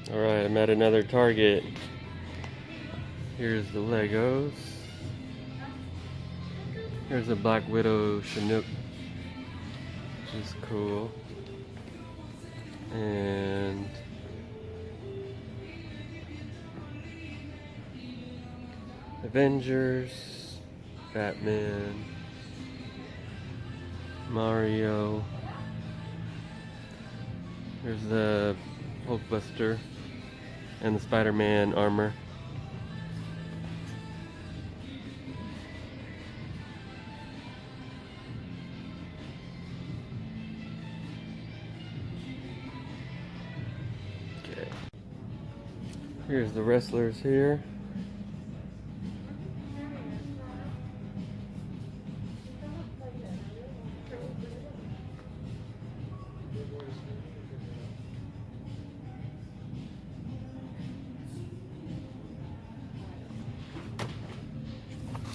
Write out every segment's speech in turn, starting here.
Alright, I'm at another Target. Here's the Legos. Here's a Black Widow Chinook, which is cool. And Avengers, Batman, Mario. Here's the Hulkbuster and the Spider-Man armor. Okay. Here's the wrestlers here.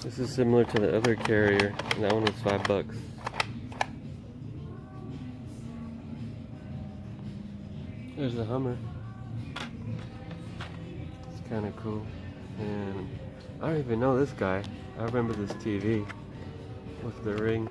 This is similar to the other carrier, and that one was $5. There's the Hummer. It's kind of cool. And I don't even know this guy. I remember this TV with the ring.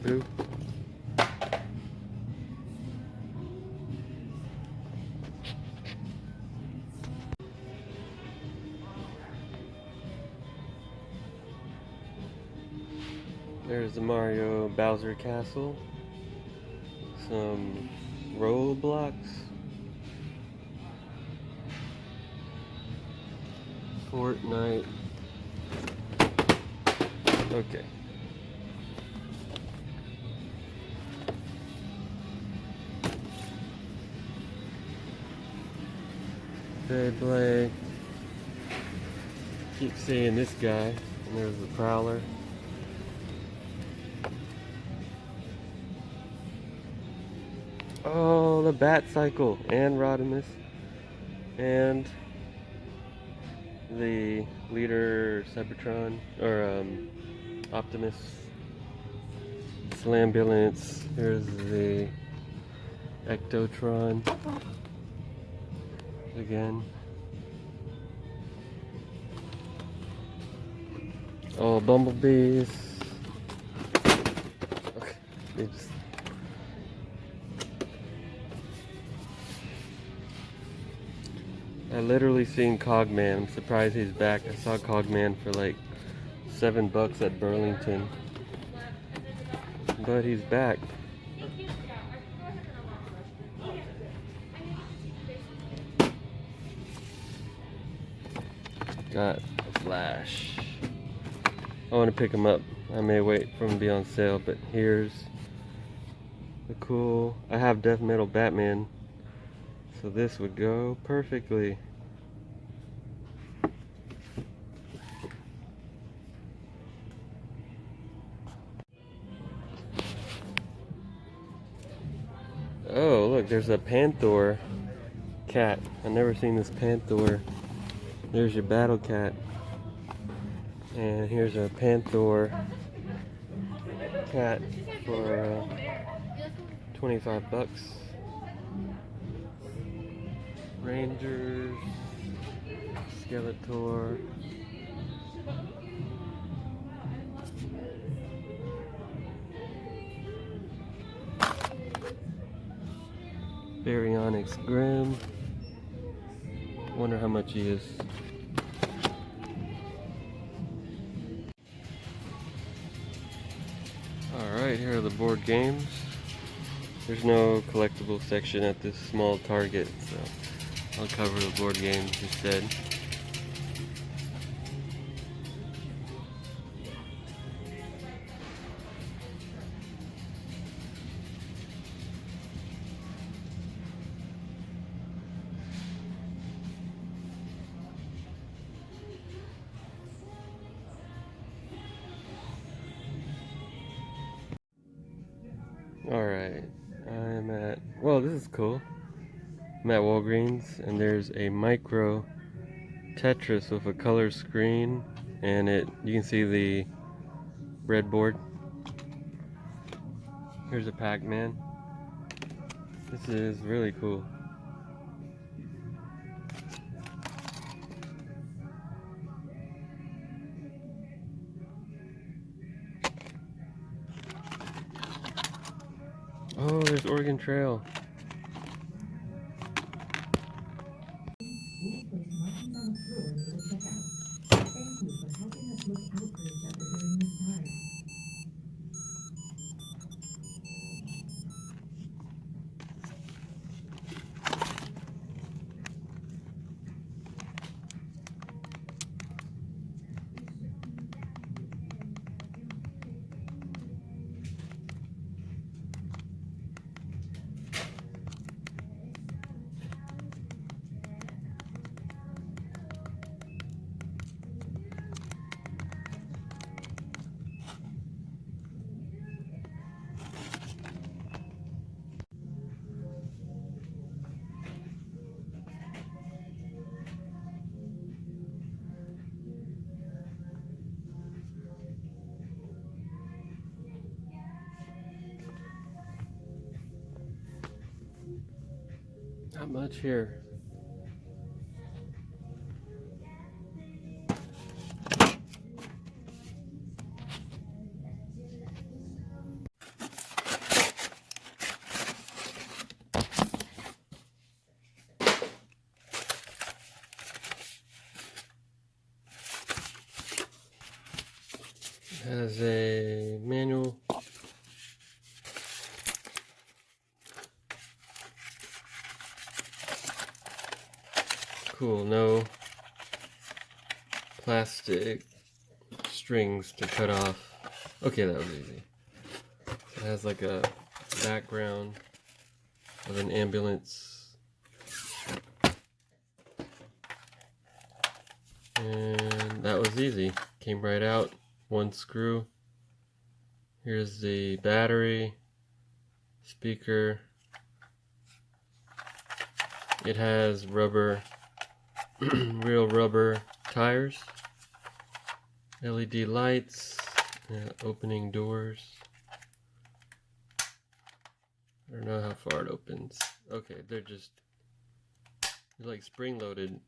Boo. There's the Mario Bowser Castle. Some Roblox. Fortnite. Okay. Beyblade. Keep seeing this guy. And there's the Prowler. Oh, the Bat Cycle and Rodimus. And the leader Cybertron or Optimus. Slambulance. Here's the Ectotron again. Oh, bumblebees. Okay, it's I literally seen Cogman. I'm surprised he's back. I saw Cogman for like $7 at Burlington, but he's back. Got a Flash. I want to pick him up. I may wait for him to be on sale, but here's the cool. I have Death Metal Batman, so this would go perfectly. Oh, look, there's a Panther cat. I've never seen this Panther. There's your Battle Cat. And here's a Panther cat for $25. Rangers, Skeletor. Baryonyx Grimm. Wonder how much he is. Alright, here are the board games. There's no collectible section at this small Target, so I'll cover the board games instead. Alright, I'm at, well, this is cool. I'm at Walgreens, and there's a Micro Tetris with a color screen, and you can see the breadboard. Here's a Pac-Man. This is really cool. Oh, there's Oregon Trail. Not much here. It has a manual. Cool, no plastic strings to cut off. Okay, that was easy. It has like a background of an ambulance. And that was easy. Came right out. One screw. Here's the battery, speaker. It has rubber, real rubber tires, LED lights, opening doors. I don't know how far it opens. Okay, they're like spring loaded.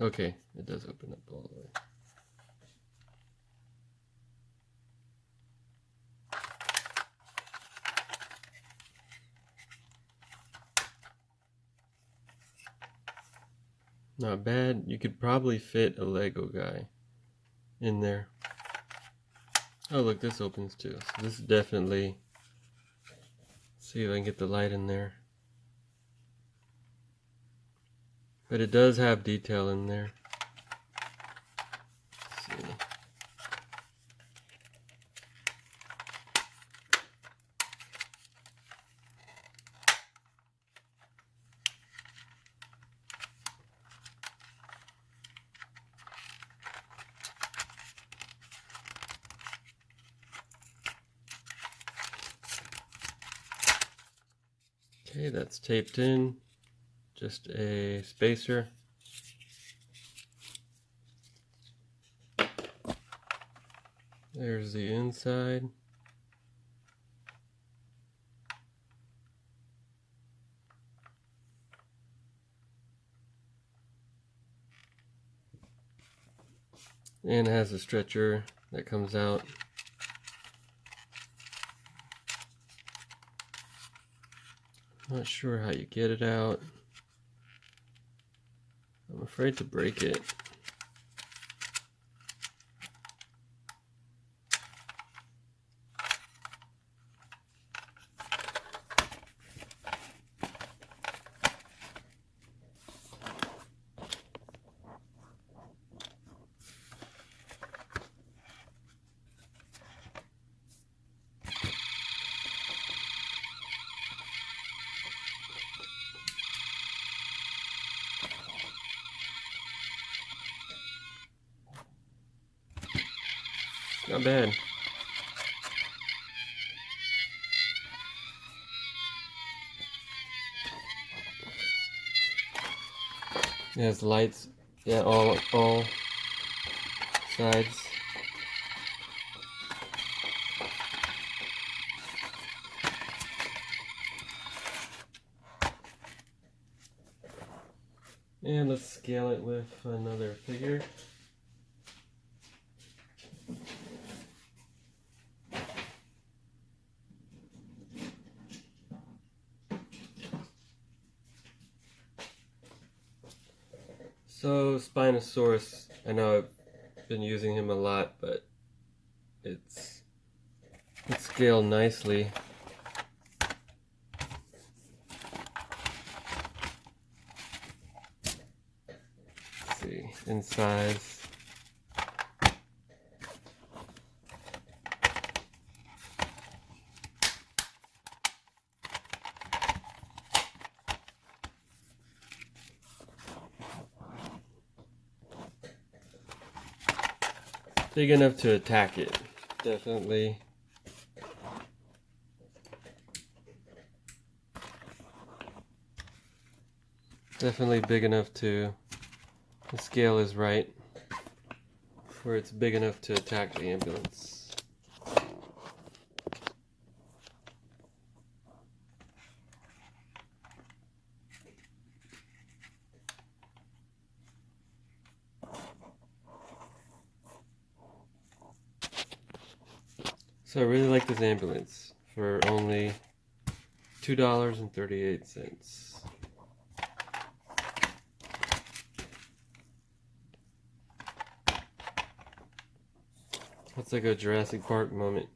Okay, it does open up all the way. Not bad. You could probably fit a Lego guy in there. Oh, look, this opens too. So this is definitely. See if I can get the light in there. But it does have detail in there. Let's see. Okay, that's taped in. Just a spacer. There's the inside. And it has a stretcher that comes out. Not sure how you get it out. I'm afraid to break it. Not bad. It has lights Yeah, all sides. And let's scale it with another figure. So Spinosaurus, I know I've been using him a lot, but it's scaled nicely. Let's see, in size. Big enough to attack it, definitely. Definitely big enough to, the scale is right, where it's big enough to attack the ambulance. So I really like this ambulance for only $2.38. That's like a Jurassic Park moment.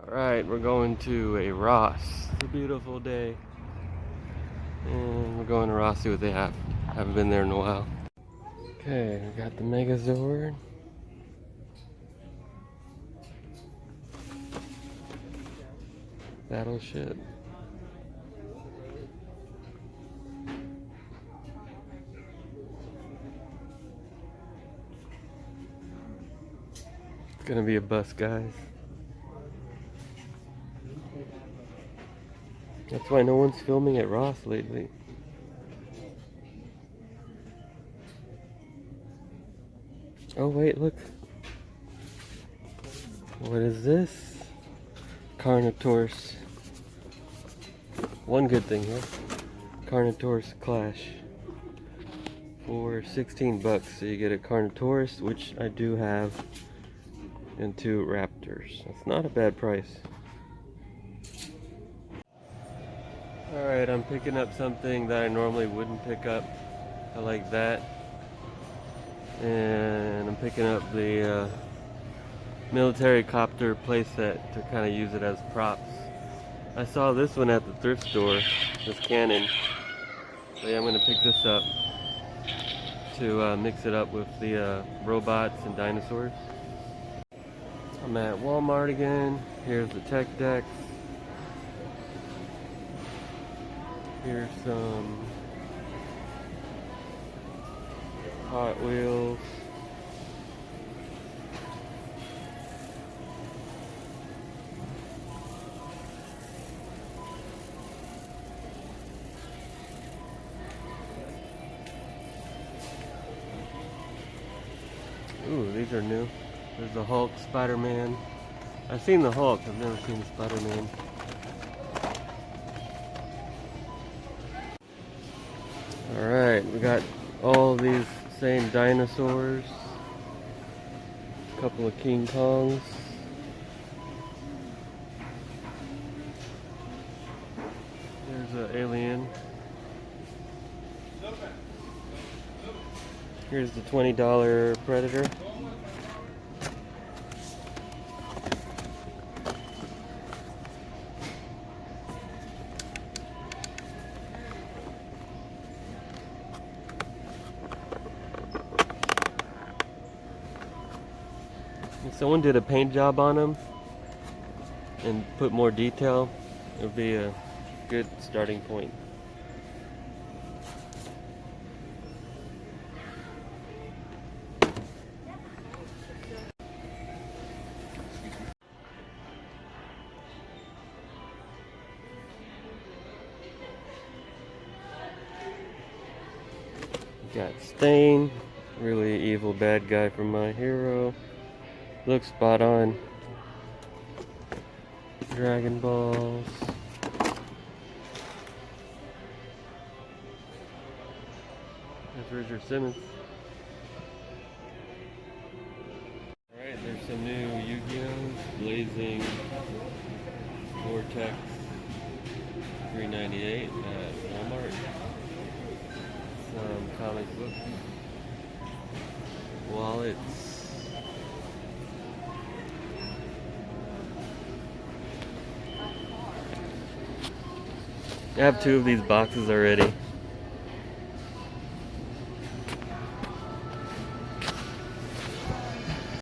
Alright, we're going to a Ross. It's a beautiful day. And we're going to Ross, see what they have. Haven't been there in a while. Okay, we got the Megazord. Battleship. It's gonna be a bus, guys. That's why no one's filming at Ross lately. Oh wait, look. What is this? Carnotaurus. One good thing here. Carnotaurus Clash. For 16 bucks. So you get a Carnotaurus, which I do have, and 2 Raptors. That's not a bad price. Alright, I'm picking up something that I normally wouldn't pick up. I like that. And I'm picking up the military copter playset to kind of use it as props. I saw this one at the thrift store, this cannon. So yeah, I'm going to pick this up to mix it up with the robots and dinosaurs. I'm at Walmart again. Here's the tech decks. Here's some Hot Wheels. Ooh, these are new. There's the Hulk, Spider-Man. I've seen the Hulk, I've never seen Spider-Man. Alright, we got all these same dinosaurs. A couple of King Kongs. There's an alien. Here's the $20 Predator. someone did a paint job on them and put more detail, it would be a good starting point. Got Stain, really evil bad guy from My Hero. Looks spot on. Dragon Balls. There's Richard Simmons. Alright, there's some new Yu-Gi-Oh! Blazing Vortex $3.98 at Walmart. Some comic books. Wallets. I have 2 of these boxes already.